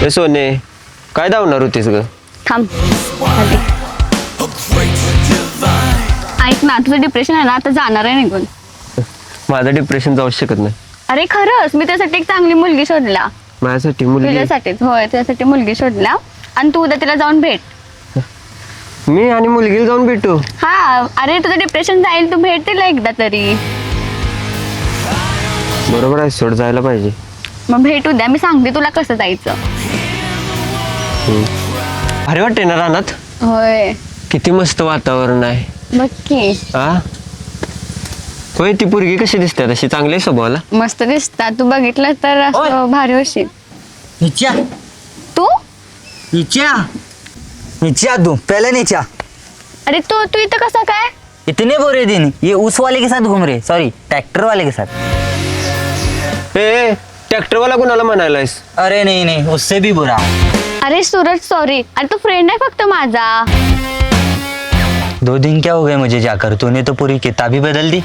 हे सोने काय धावणार होतीस ग? थांब आले. ऐक ना, तुझं डिप्रेशन आहे ना आता जाणार आहे निघून. माझं डिप्रेशन जाऊ शकत नाही. अरे खरंच मी त्यासाठी एक चांगली मुलगी शोधला. माझ्यासाठी मुलगी? तुझ्यासाठीच, होय तुझ्यासाठी मुलगी शोधला. आणि तू उद्या तिला जाऊन भेट. मी आणि मुलगीला जाऊन भेटू? हा, अरे तुझं डिप्रेशन जाईल, तू भेट तिला एकदा तरी. बरोबर आहे, सोड जायला पाहिजे. मग भेट उद्या, मी सांगते तुला कसं जायचं. अरे वाटते ना रानात, होय किती मस्त वातावरण आहे. नक्की हा होय. ती पोरगी कशी दिसते? तशी चांगली आहे स्वभावाला? मस्त दिसतात, तू बघितलं तर असं भारी होशील. नीचा तू नीचा नीचा तू पहले नीचा. अरे तू तू इथं कसा काय? इतने बुरे दिन ये उस वाले के साथ घूम रहे, सॉरी ट्रैक्टर वाले के साथ. ए ट्रॅक्टरवाला कोणाला म्हणायलायस? अरे नहीं नहीं उससे भी बुरा. अरे सूरज सॉरी, अरे तू फ्रेंड आहे फक्त माझा. 2 दिन क्या हो गए मुझे जाकर, तूने तो पूरी किताब ही बदल दी.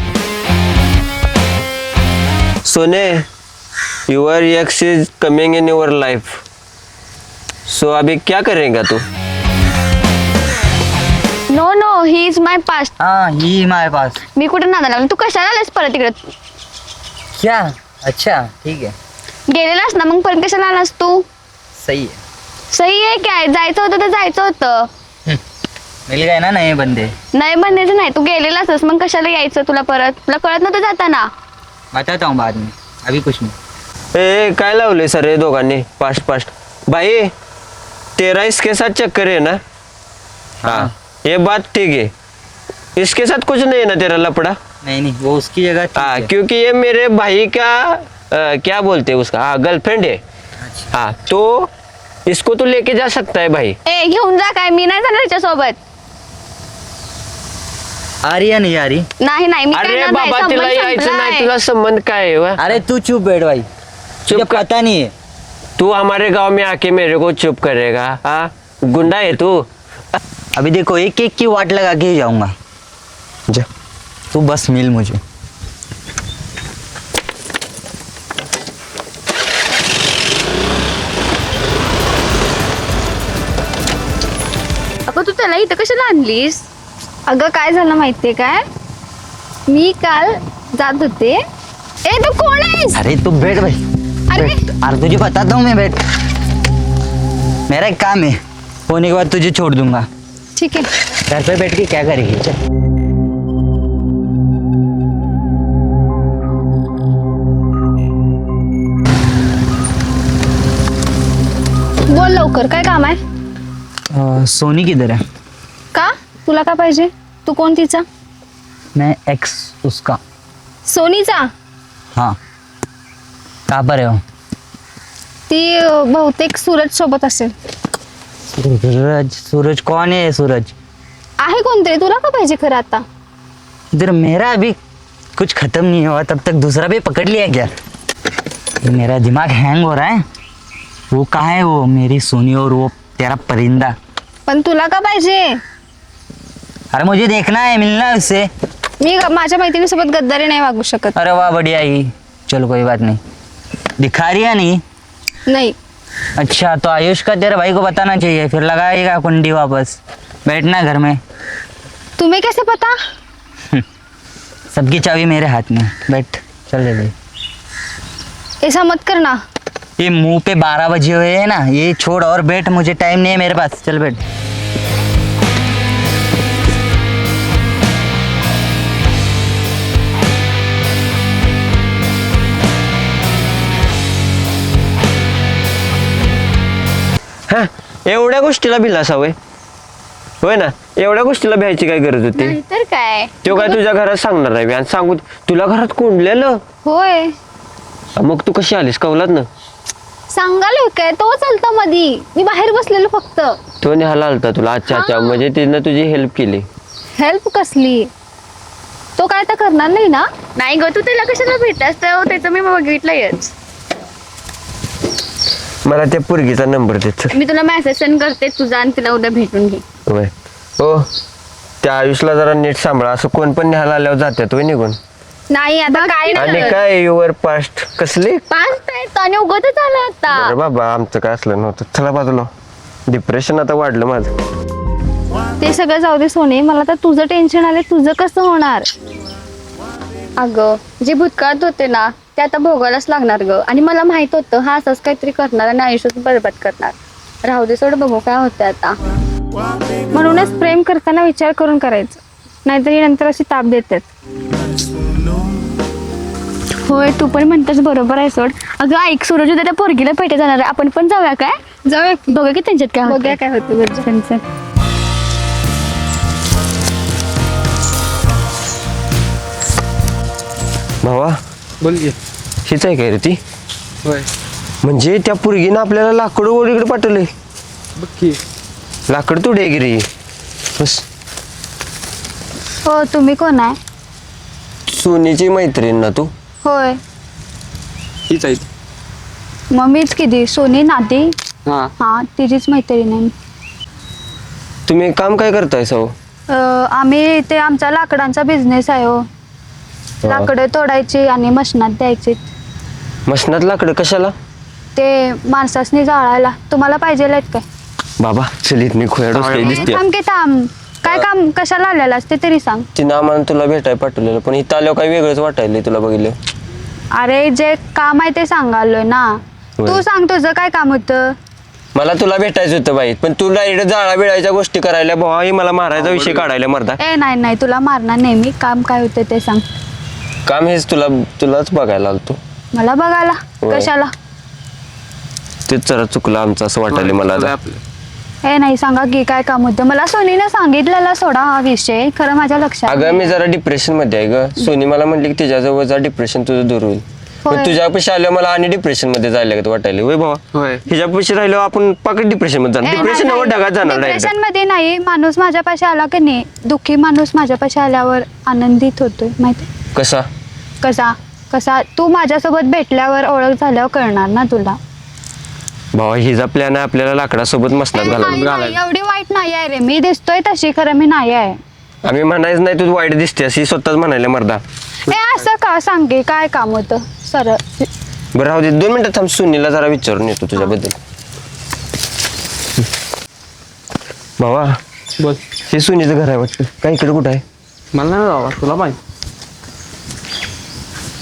सोने, your ex is coming in your life, so अभी क्या करेगा तू? No no, he is my past. हाँ ये हमारे पास. मी कुठे नादाला लागलो? तू कशाला आलास परत इकडे? क्या? अच्छा ठीक है, गेलेलास ना, मग परत कशाला आलास तू? सही है. सही आहे काय? जायचं होतं तर जायचं होतं. मिल गए ना नए बंदे. नाही बनायचं नाही, तू गेलेलास मग कशाला यायचं तुला परत? तुला कळत नव्हतं जाताना? बताता हूँ बाद में, अभी कुछ नहीं. ए काय लावले सर हे दोघांनी पास्ट पास्ट? भाई तेरा इसके साथ चक्कर है ना? हाँ ये बात ठीक है, इसके साथ कुछ नहीं है ना तेरा लपड़ा? नहीं नहीं वो उसकी जगह ठीक हाँ है. क्योंकि ये मेरे भाई का क्या बोलते हैं उसका, हाँ गर्लफ्रेंड है. हाँ तो इसको तो लेके जा सकता है भाई. ए घेऊन जा काय? मी नाही जाणार त्याच्यासोबत. आ रही या नहीं आ रही? नाही नाही, मी काय अरे नाही, बाबा संबंध तिला यायचं संपलाय. नाही, तुला संबंध काय है? वा? अरे तू चुप बैठ भाई, तुझे कर. पता नहीं है. तू हमारे गांव में आके मेरे को चुप करेगा? हाँ गुंडा है तू. अभी देखो एक एक की वाट लगा के ही जाऊंगा. जा. तू बस मिल मुझे. अगं तू त्याला इथं कशाला आणलीस? अगं काय झालं माहितीये काय, मी काल जात होते. ए तू कोण आहेस? अरे तू बैठ भाई. अरे बैठ. अरे तुझे बताता हूँ मैं, बैठ. मेरा एक काम है, होने के बाद तुझे छोड़ दूंगा. ठीक है. घर पे बैठ के क्या करेगी? चल. बोल लवकर, काय काम आहे? सोनी किधर है? का तुला का पाहिजे? तू कोण तिचा? मैं एक्स उसका. सोनीचा? हाँ कहाँ पर है वो? ती बहुतेक सूरज सोबत असेल. सूरज? सूरज कौन है सूरज? आहे कोणतरी, तुला का पाहिजे खरं आता? इधर मेरा अभी कुछ खत्म नहीं हुआ तब तक दूसरा भी पकड़ लिया क्या? मेरा दिमाग हैंग हो रहा है. वो कहाँ है वो मेरी सोनी और वो तेरा परिंदा? पण तुला का पाहिजे? अरे मुझे देखना है, मिलना है उससे. मी माझ्या मैत्रिणीसोबत गद्दारी नाही वागू शकत. अरे वाह बढ़िया ही. चलो कोई बात नहीं. दिखा रही है नहीं? नाही. अच्छा तो आयुष का तेरे भाई को बताना चाहिए, फिर लगाएगा कुंडी वापस. बैठना घर में. तुम्हें कैसे पता? सबकी चाबी मेरे हाथ में. बैठ. चल दे भाई. ऐसा मत करना. ये मुंह पे 12 बजे हुए हैं ना, ये छोड़ और बैठ, मुझे टाइम नहीं है मेरे पास. चल बैठ. हा एवढ्या गोष्टीला भिलासा होय? होय ना, एवढ्या गोष्टीला भ्यायची काय गरज होती? नाहीतर काय. तो काय तुझ्या घरात सांगणार आहे आणि सांगू तुला घरात कोंडलेलं? होय मग तू कशी आलीस कवलात ना? सांगालोय काय, तो चालता मधी, मी बाहेर बसलेलो फक्त. तो निहाला आलता तुला? अच्छा अच्छा, म्हणजे तिनं तुझी हेल्प केली. हेल्प कसली? तो काय तर करणार नाही ना? नाही ग, तू त्याला कशाला भेटलास? तर त्याचं मी बघितलंयच. मला त्या पोरगीचा नंबर देत. मी तुला मेसेज सेंड करते, तुझा आणि तिला उद्या भेटून घे. होय हो, त्या आयुषला जरा नीट सांभाळा, असं कोण पण न्यायला आल्यावर जातात होय निघून. नाही आता काय आणि नाही काय युअर पास्ट कसली पाच टाइम आणि उगतच आलं आता अरे बाबा आमचं काय असलं नव्हतं. चला बाजूला. डिप्रेशन आता वाढलं माझं. ते सगळं जाऊ दे सोने, मला तर तुझं टेन्शन आलं, तुझं कसं होणार? अगं जे भूतकाळात होते ना ते आता भोगायलाच लागणार ग. आणि मला माहित होतं हा असंच काहीतरी करणार आणि आयुष्यात बरबाद करणार. राहू दे सोड, बघू काय होतंय आता. म्हणूनच प्रेम करताना विचार करून करायचं, नाहीतरी नंतर अशी ताप देतात. होय तू पण म्हणतेस बरोबर आहे सोड. अगं ऐक, सूरज उद्या त्या पोरगीला भेटे जाणार आहे, आपण पण जाऊया काय? जाऊया, बघा की त्यांच्यात काय होतंय. बघूया काय होतं त्यांचं. भावा बोल की. हीच आहे काय रे ती? होय म्हणजे त्या पोरगीनं आपल्याला लाकूड ओढीकडे पाठवले. बघ की. लाकड तोडे गिरी बस. हो तुम्ही कोण आहे? सोनीची मैत्रीण ना तू? होय हीच आहे. मग मीच किती सोनी नाती. हा हा तिचीच मैत्रीण आहे. तुम्ही काम काय करताय सौ? आम्ही ते आमचा लाकडांचा बिझनेस आहे हो. लाकडं तोडायची आणि मशनात द्यायची. मशनात लाकडं कशाला? ते माणसासनी जाळायला. तुम्हाला पाहिजे आहेत काय? बाबा चल इथनी खोया डोसक्याची दिसते. थांब की थांब. काय काम कशाला आलेला असते तरी सांग. तिनं आम्हाला तुला भेटाय पाठवलेलं, पण इथं आल्यावर काही वेगळंच वाटायलंय तुला बघितलं. अरे जे काम आहे ते सांगालोय ना. होय. तू सांग तुझं काय काम होतं? मला तुला भेटायचं होतं बाई, पण तू डायरेक्ट जाळा बिळायच्या गोष्टी करायला भावा, हे मला मारायचा विषय काढायला मरदा. ए नाही नाही, तुला मारणार नाही मी. काम काय होतं ते सांग. काम हेच तुलाच बघायला आलतो. मला बघायला होय. कशाला? तेच जरा चुकलं आमचं असं वाटायला मला आता. ए नाही, सांगा की काय काम होतं. मला सोनीने सांगितलेला सोडा हा विषय, खरं माझ्या लक्षात अगं नाही. मी जरा डिप्रेशन मध्ये आहे ग. सोनी मला म्हटली की तिच्याजवळ जा, डिप्रेशन तुझं दूर होईल. होय. पण तुझ्यापाशी आल्यावर मला आणि डिप्रेशन मध्ये जायला वाटायला. होय भावा, होय. हिच्यापाशी राहिल्यावर आपण पाकट डिप्रेशन मध्ये जाणार. डिप्रेशन वर ढगात जाणार डायरेक्ट. डिप्रेशन मध्ये नाही. माणूस माझ्यापाशी आला की नाही, दुःखी माणूस माझ्यापाशी आल्यावर आनंदित होतोय. माहिती कसा? कसा कसा तू माझ्यासोबत भेटल्यावर, ओळख झाल्यावर कळणार ना तुला. भावा हिचा प्लॅन आहे आपल्याला लाकडासोबत मसनात नाही, घालायला. नाही, एवढी वाईट नाही आहे रे मी. दिसतोय तशी, खरं मी नाही आहे. आम्ही म्हणायचं नाही तू वाईट दिसते अशी स्वतःच म्हणायला मर्दा. ए असं का सांगे काय काम होतं सरळ. बरं राहू दे, 2 मिनिटं थांब. सुनीला जरा विचारून येतो तुझ्याबद्दल. भावा बोल. हे सुनीचं घर आहे वाटतं. काय इकडे कुठं आहे? मला नाही बाबा, तुला माहिती.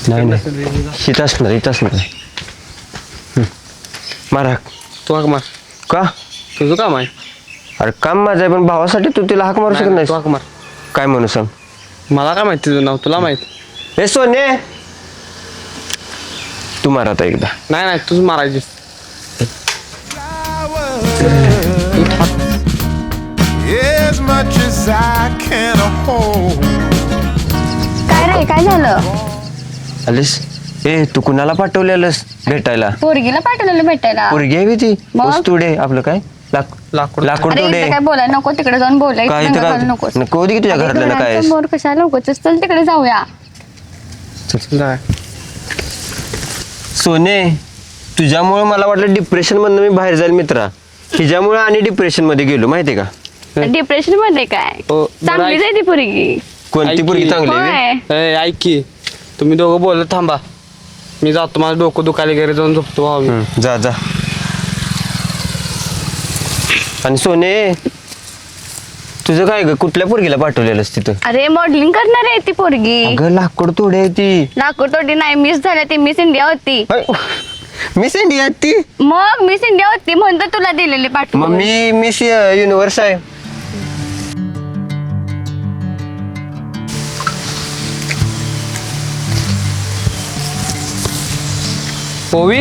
नाही नाही, हित असणार हित असणार. मारा. तू हाक मार. का? तुझं काम आहे. अरे काम माझं आहे, पण भावासाठी तू तिला हाक मारू शकत नाही, नाहीस. तू हाक मार. काय म्हणू सांग? मला काय माहिती तुझं नाव, तुला माहित. हे सोने, तू मार आता एकदा. नाही नाही, तूच मारायची. as much as I can hold. काय रे काय झालं? आलीस? ए तू कुणाला पाठवलेलंस भेटायला? पोरगीला पाठवलेलं भेटायला. पोरगी आहे बी ती. मग? ऊस तोडे आपलं काय लाकूड. लाकूड अरे तोडे. इथं काय बोलायला नको, तिकडे जाऊन काय इथं बोलायचं काय नकोस. नको दे की तुझ्या घरातलं ना काय समोर कशाला उगाच, चल तिकडे जाऊया. जा. सोने, तुझ्यामुळे मला वाटलं डिप्रेशन मधनं मी बाहेर जाईल मित्रा. हिच्यामुळे आणि डिप्रेशन मध्ये गेलो माहितीये का? डिप्रेशन मध्ये काय हो, चांगली बरं आहे ती पोरगी. कोणती ऐक पोरगी की. चांगली आहे? होय. ए, ऐक की, तुम्ही दोघं बोलत थांबा. मी जातो, माझं डोकं दुखायला घरी जाऊन झोपतो भावा मी. जा जा. आणि सोने, तुझं काय ग? कुठल्या पोरगीला पाठवलेलंस तिथं? अरे मॉडेलिंग करणार आहे ती पोरगी. अगं लाकूड तोडे आहे ती. लाकूड तोडी नाही, मिस झाल्या ती. मिस इंडिया होती. मिस इंडिया ती. मग मिस इंडिया होती म्हणतो तुला दिलेली मग पाठवून. मी मिस युनिव्हर्स आहे. ओवी,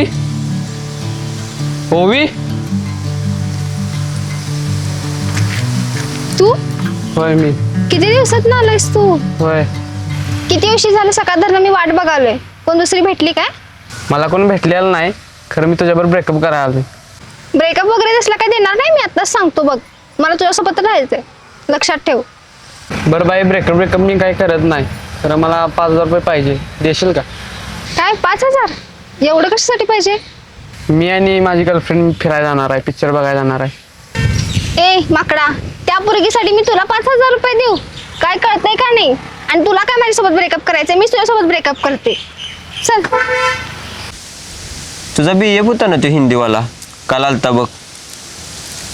ओवी. तू होय मी. किती दिवसात ना आलायस तू? होय. किती उशीर झालं सकाळ मी वाट बघालोय. कोण दुसरी भेटली काय? मला कोण भेटलेलं नाही, खरं मी तुझ्याबरोबर ब्रेकअप करायला आलोय. ब्रेकअप वगैरे तसला काय देणार नाही मी, आताच सांगतो बघ. मला तुझ्यासोबत राहायचंय, लक्षात ठेव. बरं बाई, ब्रेकअप मी काही करत नाही. खरं मला 5,000 रुपये पाहिजे, देशील का? काय 5,000? एवढं कशासाठी पाहिजे? मी आणि माझी गर्लफ्रेंड फिरायला जाणार आहे, पिक्चर बघायला जाणार आहे. ए माकडा, त्या पोरगीसाठी मी तुला 5,000 रुपये देऊ? काय कळतंय का नाही? आणि तुला काय माझ्यासोबत ब्रेकअप करायचंय? मी तुझ्यासोबत ब्रेकअप करते. चल. तुझा BF होता ना तो हिंदीवाला, काल आलता बघ.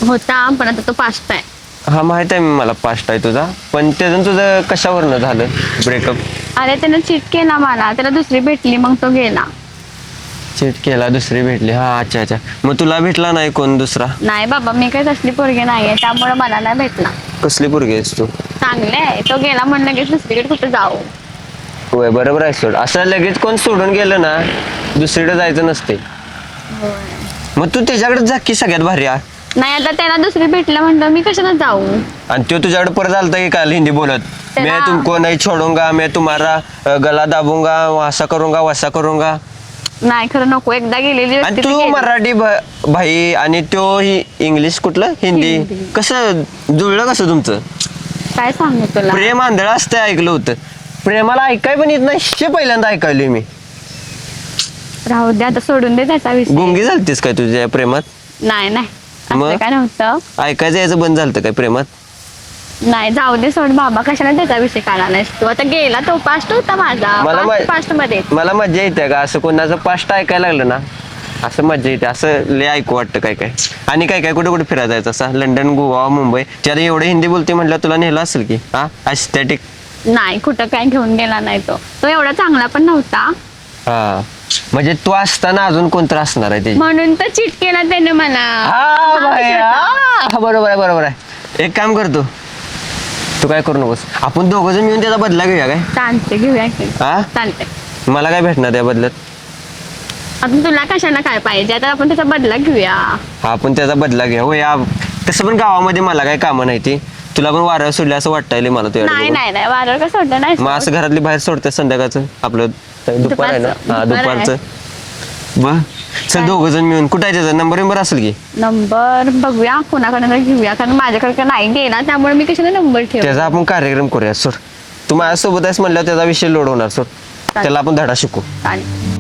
होता पण आता तो पास्ट आहे. हा माहित आहे मला पास्ट आहे तुझा, पण त्याचं तुझं कशावरनं झालं ब्रेकअप? अरे त्यानं चीट केला मला, त्याला दुसरी भेटली मग तो गेला. चीट केला, दुसरी भेटली. हा अच्छा अच्छा. मग तुला भेटला नाही कोण दुसरा? नाही बाबा, मी काही तसली पोरगी नाहीये, त्यामुळे मला नाही भेटला. कसली पोरगी आहेस तू? चांगले आहे, तो गेला म्हणलं की दुसरीकडे कुठे जाऊ. होय बरोबर आहे सोड. असं लगेच कोण सोडून गेलं ना दुसरीकडे जायचं नसते. मग तू त्याच्याकडे जा की सगळ्यात भारी आहे. नाही आता त्याला दुसरी भेटलं म्हणलं मी कशाला जाऊ. आणि तो तुझ्याकडे परत आलता की काल हिंदी बोलत, त्याला- मैं तुमको नहीं छोडूंगा, मैं तुम्हारा गला दाबूंगा, वसा करूंगा वसा करूंगा. नाही खरं नको, एकदा गेलेली आणि व्यक्ती ती तू गेली. मराठी भाई आणि तो इंग्लिश कुठलं हिंदी, हिंदी. कसं जुळलं कसं तुमचं? काय सांगू तुला. प्रेम आंधळ असतं ऐकलं होतं. प्रेमाला ऐकाय पण येत नाही, शे पहिल्यांदा ऐकायलोय मी. राहू दे आता, सोडून दे त्याचा विषय. गुंगी झालतीस काय तुझ्या प्रेमात? नाही नाही मग? असं काय नव्हतं. ऐकायचं यायचं बंद झालं काय प्रेमात? नाही जाऊ दे सोड बाबा, कशाला त्याचा विषय काढायलास तू. आता गेला तो, पास्ट होता मला माझा, पास्ट मध्ये. मला मज्जा येते का असं कोणाचं पास्ट ऐकायला लागलं ना, असं मज्जा येते. असं लय ऐकू वाटतं काय काय. आणि काय काय कुठे कुठे फिरायला जायचं असं, लंडन, गोवा, मुंबई. त्याला एवढं हिंदी बोलते म्हटलं तुला नेलं असेल की हा एस्थेटिक. नाही कुठं काय घेऊन गेला नाही तो. तो एवढा चांगला पण नव्हता, हा म्हणजे तू असताना अजून कोणतं असणार आहे त्याची. म्हणून तर चीट केला त्याने मला. हा हा भाई, विषय होता. हा, बरोबर आहे बरोबर आहे. एक काम करतो, तू काय करू नकोस, आपण दोघं जण मिळून त्याचा बदला घेऊया काय? चालते घेऊया की. हा चालते. मला काय भेटणार त्या बदल्यात? आता तुला कशाला काय पाहिजे, आता आपण त्याचा बदला घेऊया. हा आपण त्याचा बदला घ्या. हो या तसं पण गावामध्ये मला काय कामं नाही ती. तुला पण वारं सोडलं असं वाटायला मला नाही तुझ्या. नाही नाही वारं का सोडलं नाही. मग असं घरातली बाहेर सोडते संध्याकाळचं आपलं दुपार आहे ना, हा दुपार आहे. दुपारचं. बर चल दोघं जण मिळून. कुठं आहे त्याचा नंबर असेल की? नंबर बघूया कोणाकडे घेऊया, कारण माझ्याकडे नाही गेला त्यामुळे मी कशाला नंबर ठेव. त्याचा आपण कार्यक्रम करूया सोड. तू माझ्यासोबत आहेस म्हणल्यावर त्याचा विषय लोड होणार सोड. त्याला आपण धडा शिकू. चालेल.